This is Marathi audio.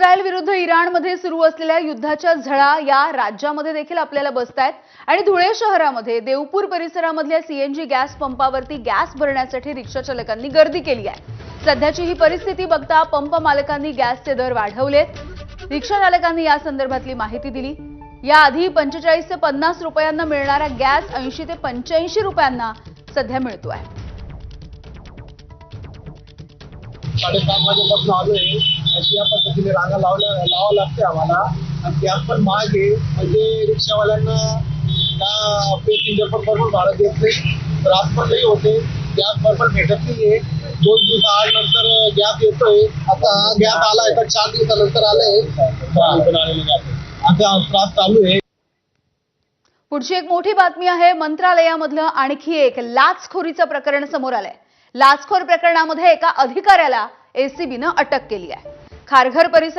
इस्रायल विरुद्ध इराणमध्ये सुरू असलेल्या युद्धाच्या झळा या राज्यामध्ये देखील आपल्याला बसतायत आणि धुळे शहरामध्ये देवपूर परिसरामधल्या सीएनजी गॅस पंपावरती गॅस भरण्यासाठी रिक्षा चालकांनी गर्दी केली आहे। सध्याची ही परिस्थिती बघता पंप मालकांनी गॅसचे दर वाढवलेत। रिक्षा चालकांनी या संदर्भातली माहिती दिली। याआधी 45 ते 50 रुपयांना मिळणारा गॅस 80 ते 85 रुपयांना सध्या मिळतोय। 7:30 वाजेपासून आलोय। अशा पद्धतीने रांगा लावावं लागते आम्हाला आणि गॅस पण महाग आहे। म्हणजे रिक्षावाल्यांना पॅसेंजर पण बरोबर भाडं देत नाही, त्रास पण लई होते। गॅस बरोबर भेटत नाहीये। 2 दिवस नंतर गॅस येतोय। आता गॅस आलाय तर 4 दिवसानंतर आलाय। आता त्रास चालू आहे। पुढची एक मोठी बातमी आहे। मंत्रालयामधलं आणखी एक लाचखोरीचं प्रकरण समोर आलंय। लाचखोर प्रकरणामध्ये एका अधिकाऱ्याला एसीबीनं अटक केली आहे। खारघर परिसरात